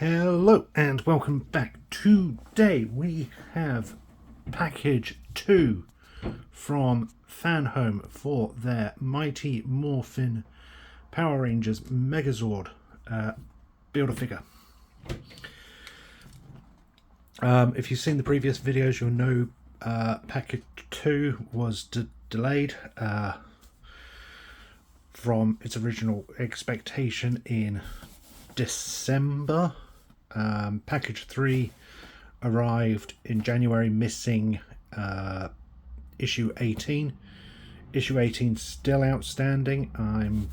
Hello and welcome back. Today we have package 2 from Fanhome for their Mighty Morphin Power Rangers Megazord Build-A-Figure. If you've seen the previous videos, you'll know package 2 was delayed from its original expectation in December. Package 3 arrived in January, missing issue 18. Issue 18 still outstanding. I'm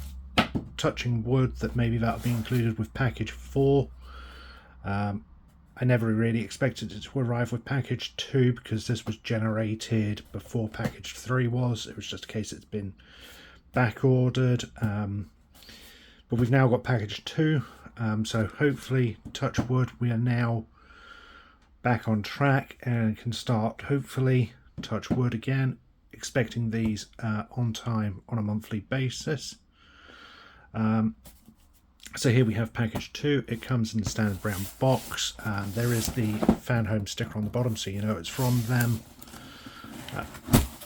touching wood that maybe that'll be included with package 4. I never really expected it to arrive with package 2 because this was generated before package 3 was. It was just a case it's been back ordered, but we've now got package 2, so hopefully, touch wood, we are now back on track and can start, hopefully, touch wood again, expecting these on time on a monthly basis. So here we have package 2. It comes in the standard brown box. There is the Fanhome sticker on the bottom, so you know it's from them.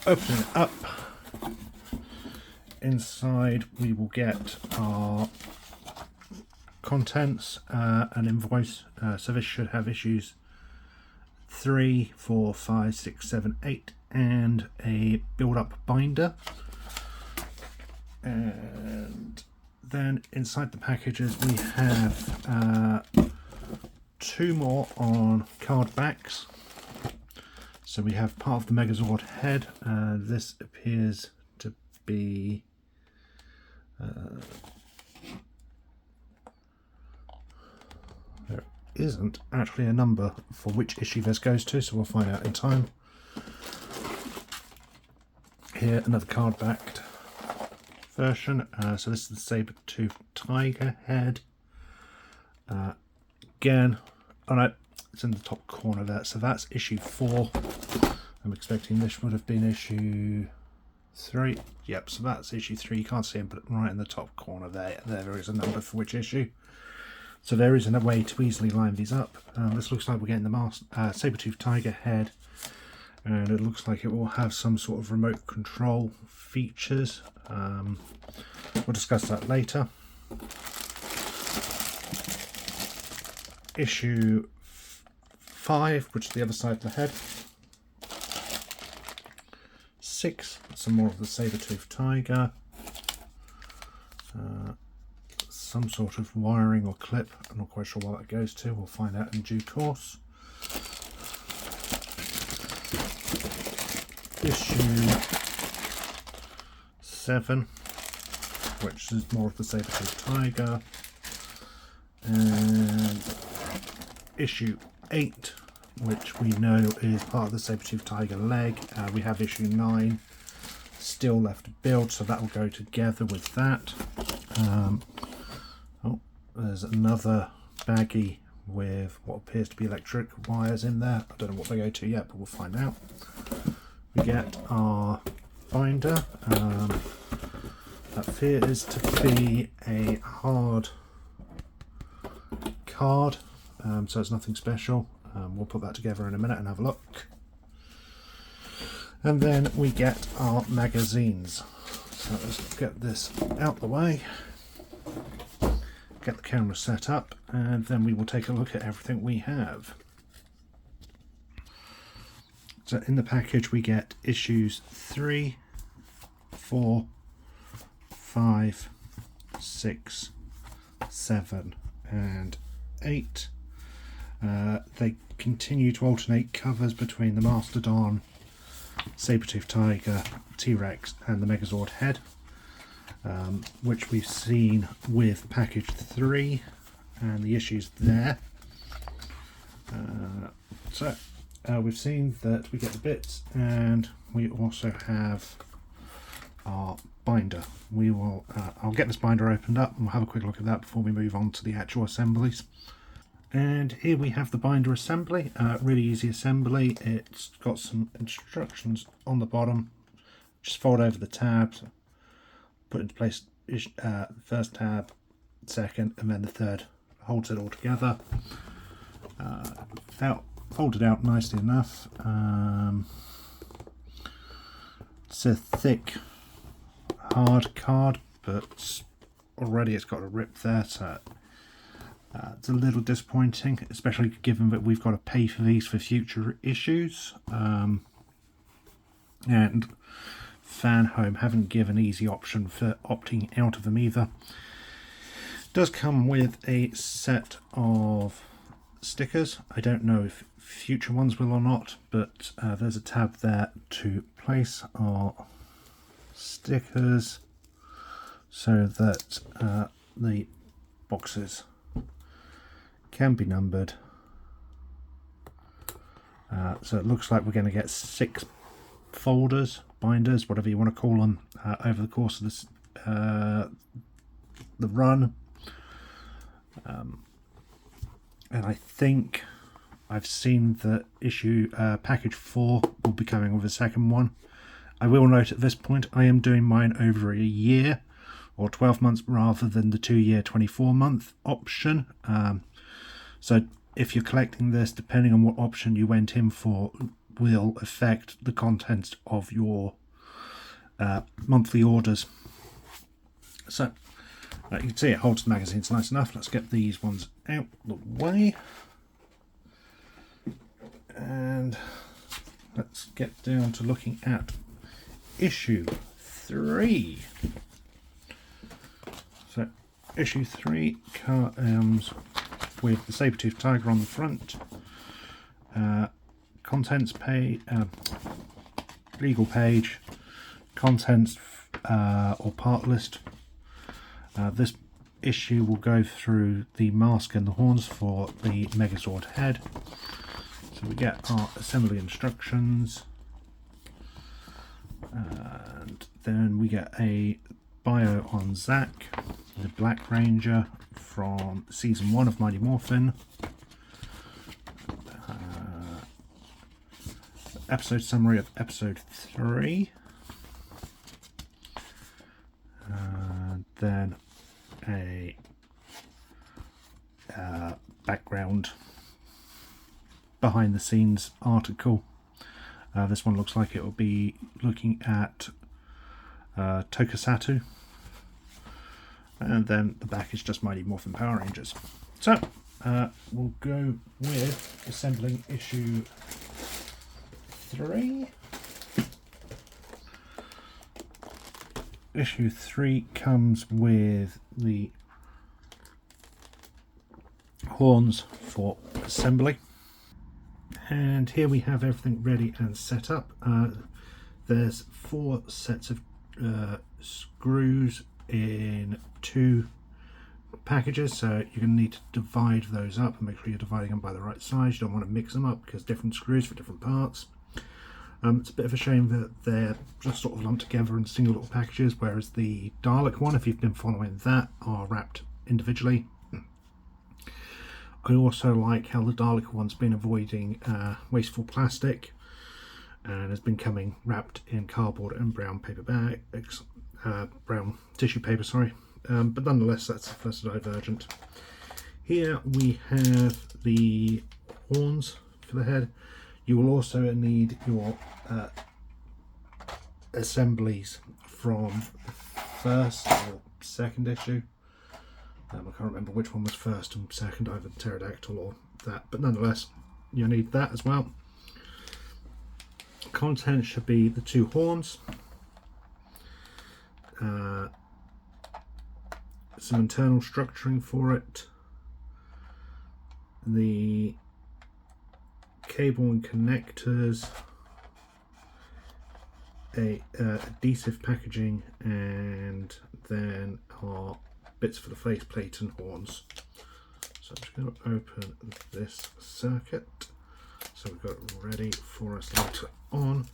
Opening it up, inside we will get our contents, an invoice, so this should have issues 3, 4, 5, 6, 7, 8 and a build-up binder. And then inside the packages we have 2 more on card backs. So we have part of the Megazord head. This appears to be there isn't actually a number for which issue this goes to, so we'll find out in time. Here, another card backed version. So this is the saber-tooth tiger head. Again, oh no, it's in the top corner there, so that's issue 4. I'm expecting this would have been issue 3. Yep, so that's issue 3. You can't see it, but right in the top corner there is a number for which issue. So there isn't a way to easily line these up. This looks like we're getting the saber-tooth tiger head, and it looks like it will have some sort of remote control features. We'll discuss that later. Issue 5, which is the other side of the head. 6, some more of the saber-tooth tiger. Some sort of wiring or clip. I'm not quite sure what that goes to. We'll find out in due course. Issue 7, which is more of the saber-tooth tiger. And issue 8, which we know is part of the saber-tooth tiger leg. We have issue 9 still left to build, so that will go together with that. Oh, there's another baggie with what appears to be electric wires in there. I don't know what they go to yet, but we'll find out. We get our binder. That appears to be a hard card, so it's nothing special. We'll put that together in a minute and have a look. And then we get our magazines. So let's get this out the way, get the camera set up, and then we will take a look at everything we have. So in the package we get issues 3, 4, 5, 6, 7 and 8. They continue to alternate covers between the Mastodon, saber-tooth tiger, T-Rex and the Megazord head, which we've seen with package 3 and the issues there. We've seen that we get the bits, and we also have our binder. We will I'll get this binder opened up and we'll have a quick look at that before we move on to the actual assemblies. And here we have the binder assembly. Really easy assembly. It's got some instructions on the bottom. Just fold over the tabs, put into place first tab, second, and then the third holds it all together. Folded out nicely enough. It's a thick, hard card, but already it's got a rip there, so it's a little disappointing, especially given that we've got to pay for these for future issues. And Fanhome haven't given an easy option for opting out of them either. It does come with a set of stickers. I don't know if future ones will or not, but there's a tab there to place our stickers so that the boxes can be numbered. So it looks like we're going to get 6 folders, binders, whatever you want to call them, over the course of this the run. And I think I've seen that package 4 will be coming with a second one. I will note at this point I am doing mine over a year or 12 months rather than the 2-year 24-month option. So if you're collecting this, depending on what option you went in for, will affect the contents of your monthly orders. So you can see it holds the magazines nice enough. Let's get these ones out the way. And let's get down to looking at issue 3. So issue 3 comes with the saber-toothed tiger on the front, contents page, legal page, contents or part list. This issue will go through the mask and the horns for the Megazord head. So we get our assembly instructions, and then we get a bio on Zack, the Black Ranger from season 1 of Mighty Morphin. Episode summary of episode 3. Then a background behind the scenes article. This one looks like it will be looking at Tokusatsu, and then the back is just Mighty Morphin Power Rangers. So we'll go with assembling issue 3. Issue 3 comes with the horns for assembly, and here we have everything ready and set up. There's 4 sets of screws in 2 packages, so you're going to need to divide those up and make sure you're dividing them by the right size. You don't want to mix them up because different screws for different parts. It's a bit of a shame that they're just sort of lumped together in single little packages, whereas the Dalek one, if you've been following that, are wrapped individually. I also like how the Dalek one's been avoiding wasteful plastic and has been coming wrapped in cardboard and brown paper bags, brown tissue paper, sorry. But nonetheless, that's the first divergent. Here we have the horns for the head. You will also need your assemblies from the first or second issue. I can't remember which one was first and second, either pterodactyl or that, but nonetheless, you'll need that as well. Content should be the 2 horns, some internal structuring for it, the cable and connectors, adhesive packaging, and then our bits for the faceplate and horns. So I'm just going to open this circuit so we've got it ready for us later on.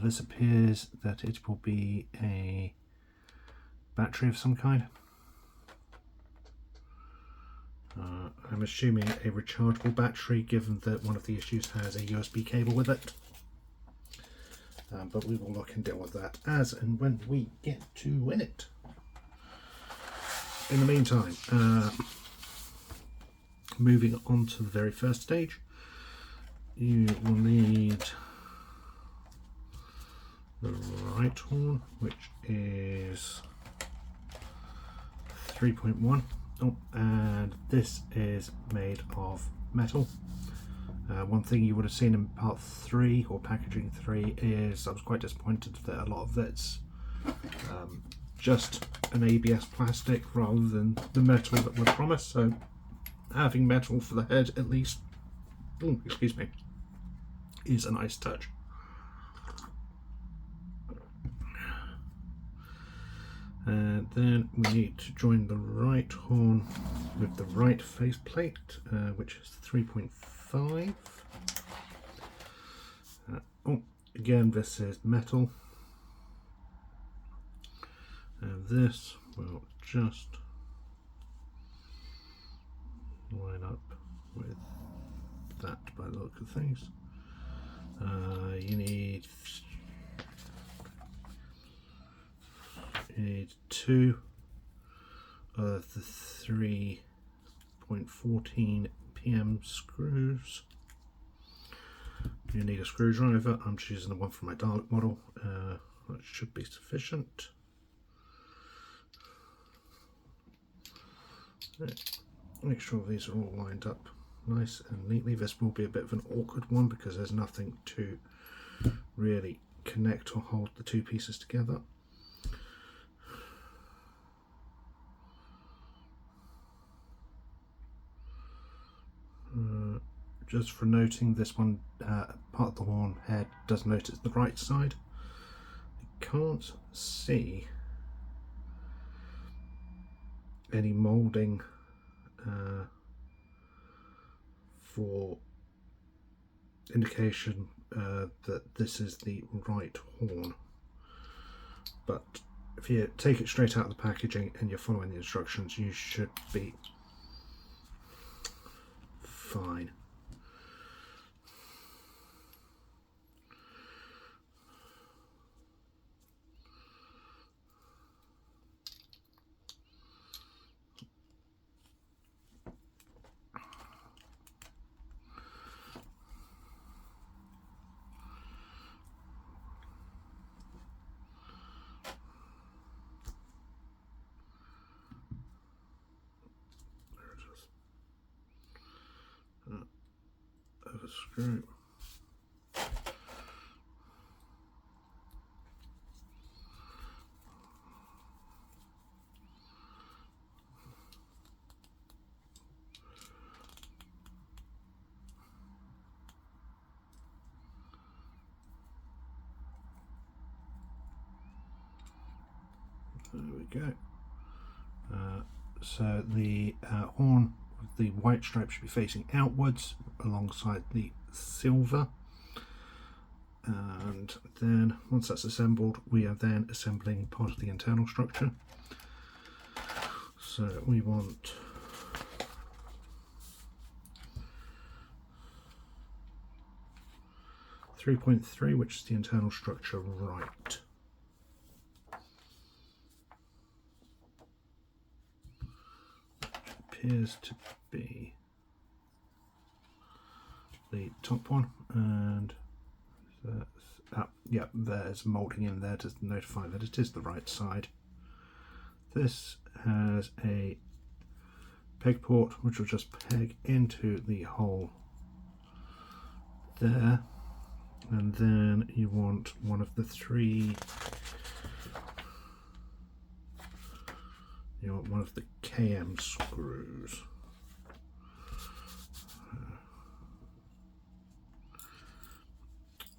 This appears that it will be a battery of some kind. I'm assuming a rechargeable battery, given that one of the issues has a USB cable with it. But we will look and deal with that as and when we get to it. in the meantime, moving on to the very first stage, you will need the right horn, which is 3.1. Oh, and this is made of metal. One thing you would have seen in part 3 or packaging 3 is I was quite disappointed that a lot of it's just an ABS plastic rather than the metal that was promised. So having metal for the head at least, excuse me, is a nice touch. And then we need to join the right horn with the right faceplate, which is 3.5. Again, this is metal. And this will just line up with that by the look of things. You need 2 of the 3.14 PM screws. You need a screwdriver. I'm just using the one from my Dalek model. That should be sufficient. Make sure these are all lined up nice and neatly. This will be a bit of an awkward one because there's nothing to really connect or hold the two pieces together. Just for noting, this one part of the horn head does note it's the right side. I can't see any moulding for indication that this is the right horn, but if you take it straight out of the packaging and you're following the instructions, you should be fine. Of a screw. There we go. So the horn with the white stripe should be facing outwards alongside the silver, and then once that's assembled, we are then assembling part of the internal structure. So we want 3.3, which is the internal structure right. Appears to be the top one, and yeah, there's moulding in there to notify that it is the right side. This has a peg port which will just peg into the hole there, and then you want one of the 3. You want one of the KM screws.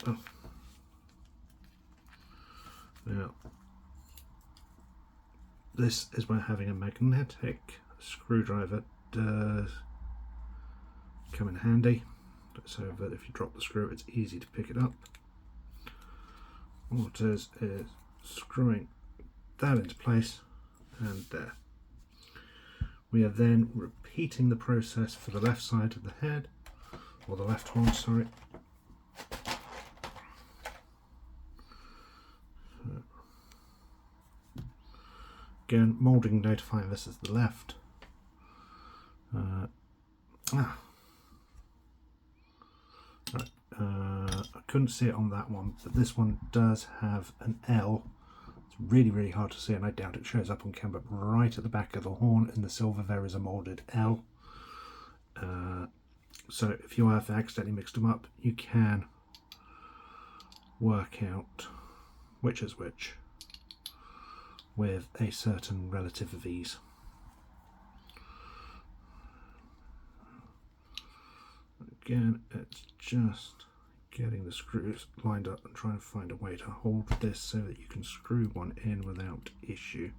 Oh. Now, this is where having a magnetic screwdriver does come in handy, so that if you drop the screw, it's easy to pick it up. All it is screwing that into place, and there. We are then repeating the process for the left side of the head, or the left horn, sorry. Again, moulding notifying this is the left. Right. I couldn't see it on that one, but this one does have an L. It's really, really hard to see, and I doubt it shows up on camera, but right at the back of the horn in the silver there is a moulded L. So if you have accidentally mixed them up, you can work out which is which with a certain relative of ease. Again, it's just getting the screws lined up and trying to find a way to hold this so that you can screw one in without issue.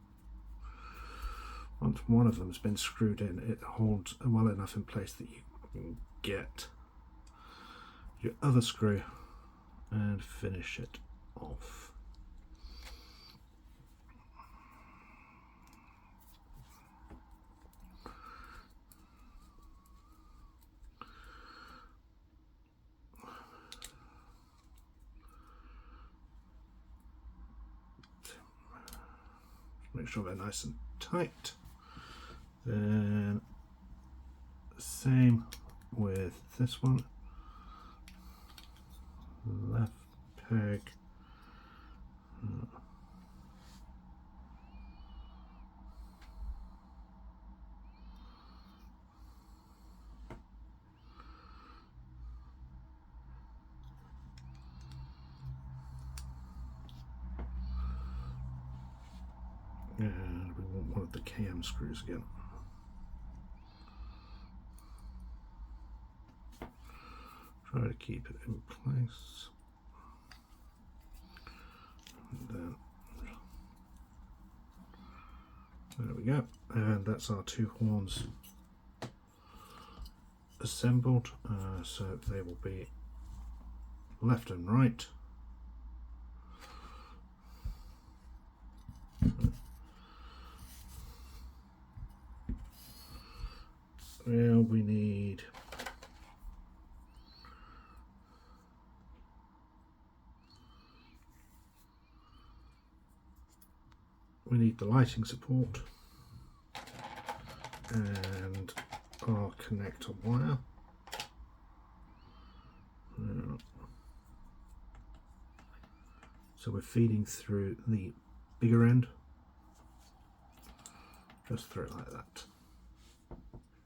Once one of them's been screwed in, it holds well enough in place that you can get your other screw and finish it off. Make sure they're nice and tight. Then same with this one. Left peg. And we want one of the KM screws again. Try to keep it in place. And then there we go. And that's our two horns assembled. So they will be left and right. Well, we need the lighting support and our connector wire. So we're feeding through the bigger end, just through it like that.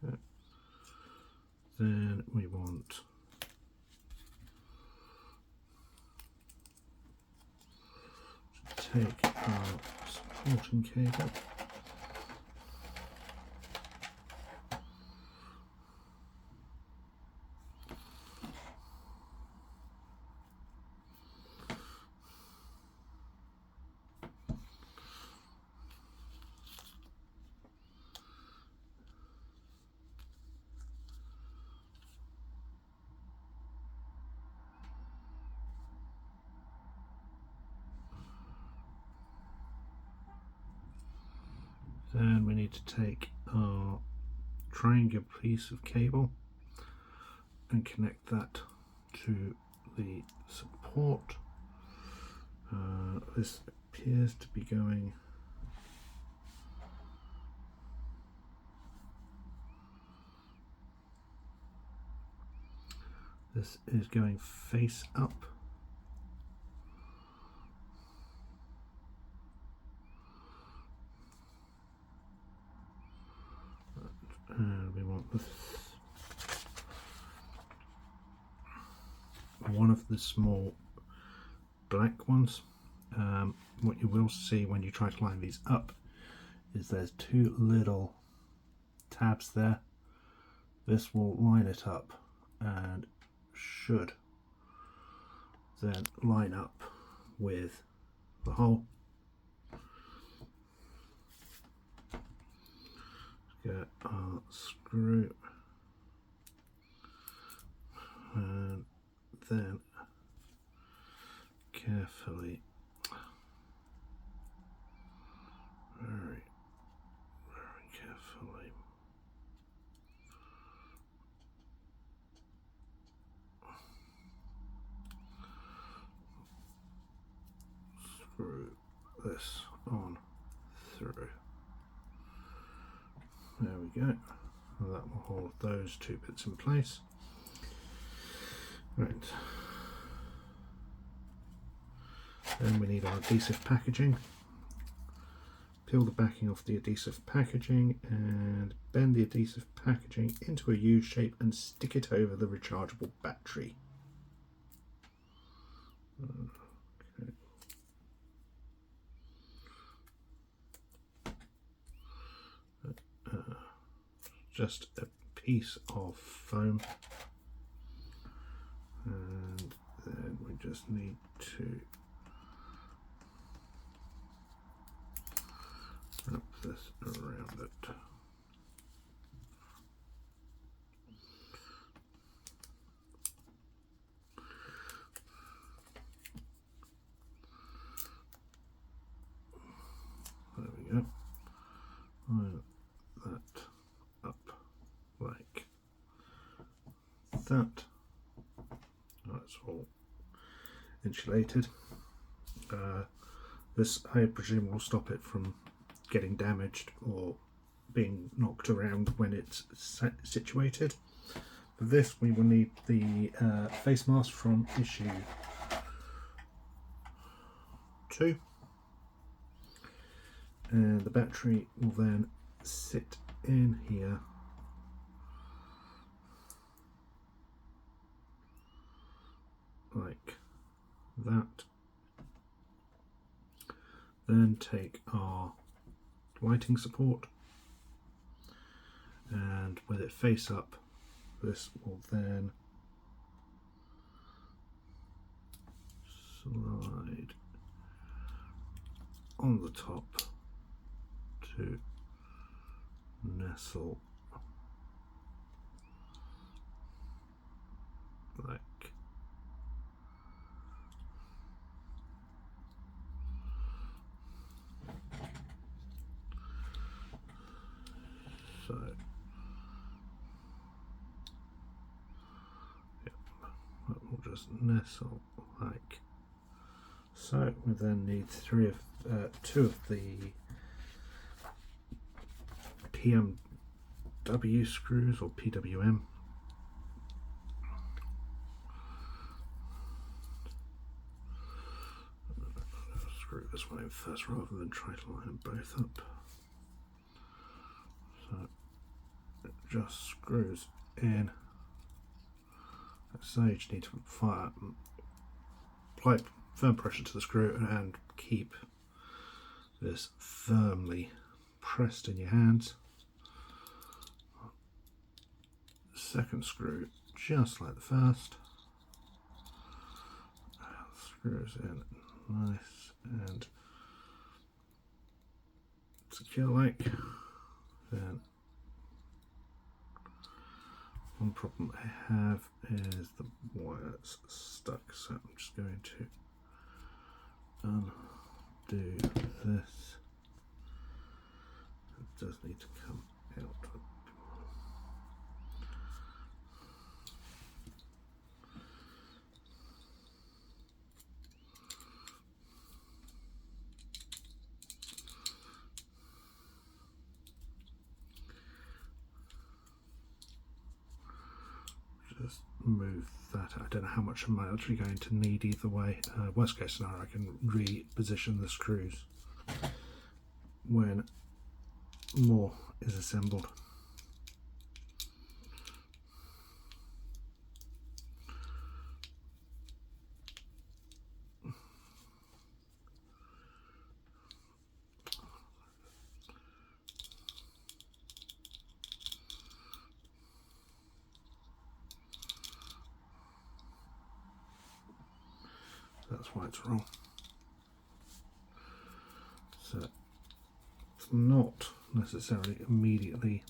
Okay. Then we want to take our supporting cable, then we need to take our triangular piece of cable and connect that to the support. This appears to be going face up. And we want this, one of the small black ones. What you will see when you try to line these up is there's two little tabs there. This will line it up and should then line up with the hole. Get our screw and then carefully, very carefully screw this on through. we go. And that will hold those two bits in place. Right. Then we need our adhesive packaging. Peel the backing off the adhesive packaging and bend the adhesive packaging into a U shape and stick it over the rechargeable battery. Okay. Just a piece of foam, and then we just need to wrap this around it. There we go. Line that up like that. That's all insulated. This, I presume, will stop it from getting damaged or being knocked around when it's situated. For this, we will need the face mask from issue 2, and the battery will then sit in here like that. Then take our lighting support, and with it face up, this will then slide on the top to nestle like so. Yep, that will just nestle like so. We then need two of the PMW screws, or PWM. I'll screw this one in first rather than try to line them both up. So it just screws in. So you just need to apply firm pressure to the screw and keep this firmly pressed in your hands. Second screw, just like the first, screws in nice and secure like. Then one problem I have is the wire's stuck, so I'm just going to undo this. It does need to come out. Just move that. I don't know how much I'm actually going to need either way. Worst case scenario, I can reposition the screws when more is assembled. That's why it's wrong. So it's not necessarily immediately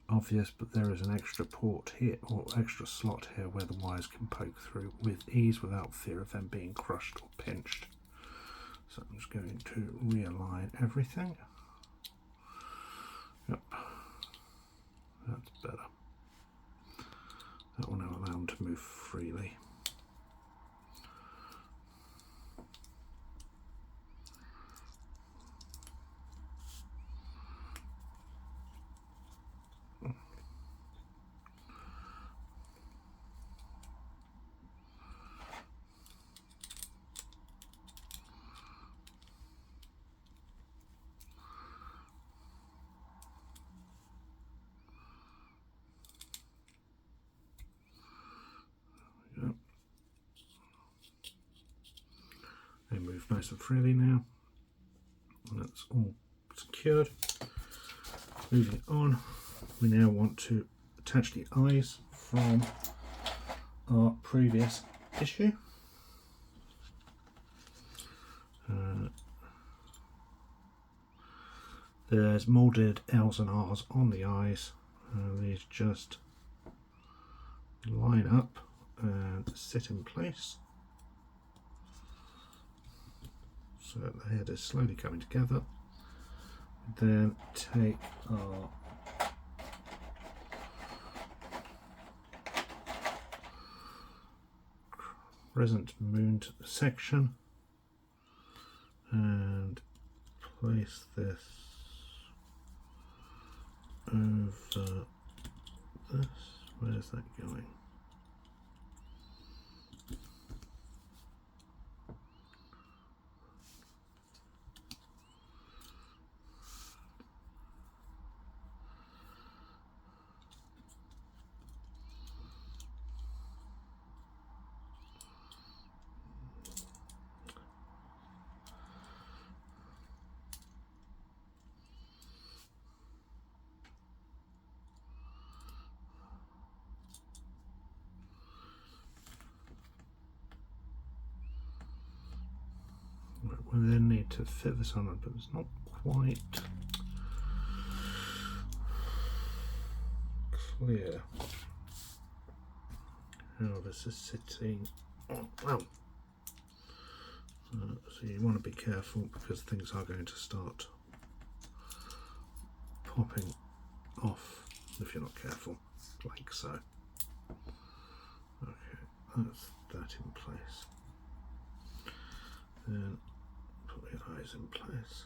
obvious, but there is an extra port here, or extra slot here, where the wires can poke through with ease without fear of them being crushed or pinched. So I'm just going to realign everything. Yep, that's better. That will now allow them to move freely. nice and freely now. That's all secured. Moving on, we now want to attach the eyes from our previous issue. There's moulded L's and R's on the eyes. These just line up and sit in place. So the head is slowly coming together. Then take our crescent moon section and place this over this. Where's that going? We then need to fit this on, but it's not quite clear how this is sitting on. Well, so you want to be careful because things are going to start popping off if you're not careful, like so. Okay, that's that in place. Then put the eyes in place.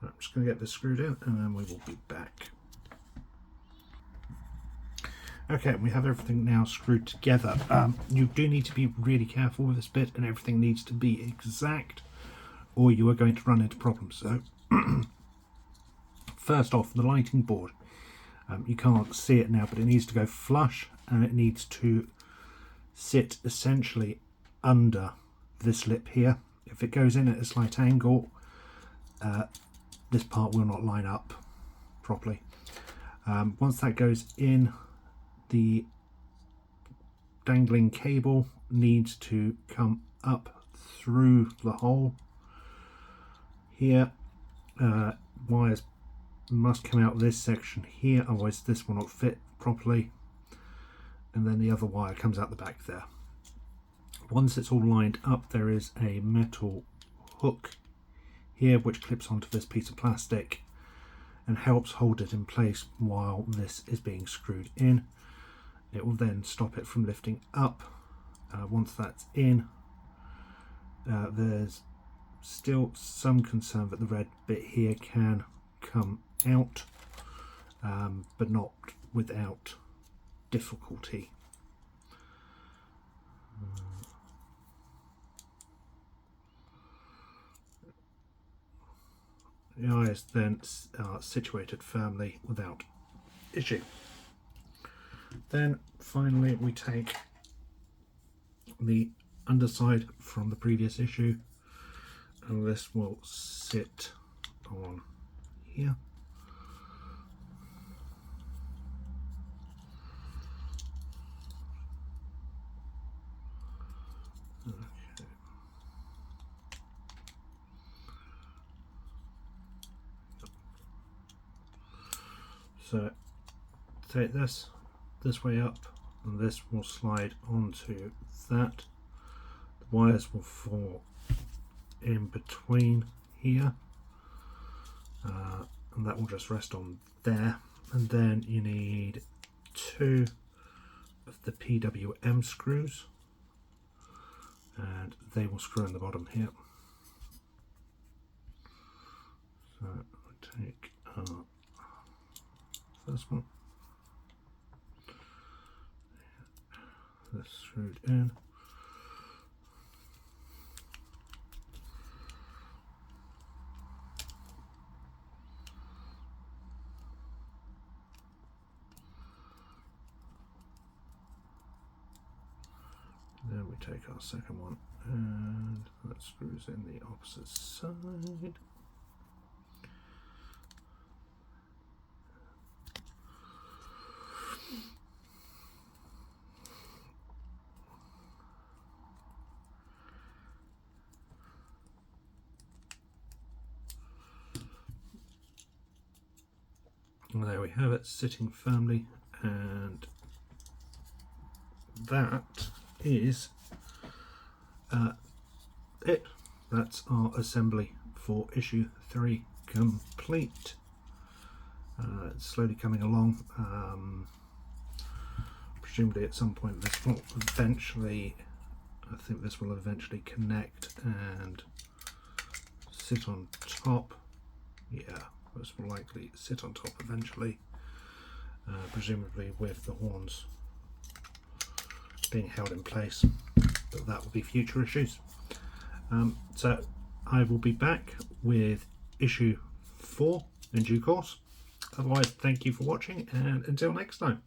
I'm just going to get this screwed in and then we will be back. Okay, we have everything now screwed together. You do need to be really careful with this bit and everything needs to be exact or you are going to run into problems. So first off, the lighting board. You can't see it now, but it needs to go flush and it needs to sit essentially under this lip here. If it goes in at a slight angle, this part will not line up properly. Once that goes in, the dangling cable needs to come up through the hole here. Wires must come out of this section here, otherwise this will not fit properly, and then the other wire comes out the back there. Once it's all lined up, there is a metal hook here which clips onto this piece of plastic and helps hold it in place while this is being screwed in. It will then stop it from lifting up. Once that's in, there's still some concern that the red bit here can come out, but not without difficulty. The eyes then are situated firmly without issue. Then finally we take the underside from the previous issue and this will sit on here. Okay. So take this way up and this will slide onto that. The wires will fall in between here and that will just rest on there, and then you need 2 of the PWM screws and they will screw in the bottom here. So I'll take our first one that's screwed in. Then we take our second one and that screws in the opposite side. And there we have it, sitting firmly, and that is it. That's our assembly for issue 3 complete. It's slowly coming along. Presumably at some point this will eventually, I think this will eventually connect and sit on top. Yeah, this will likely sit on top eventually, presumably with the horns being held in place, but that will be future issues. So I will be back with issue 4 in due course. Otherwise, thank you for watching, and until next time.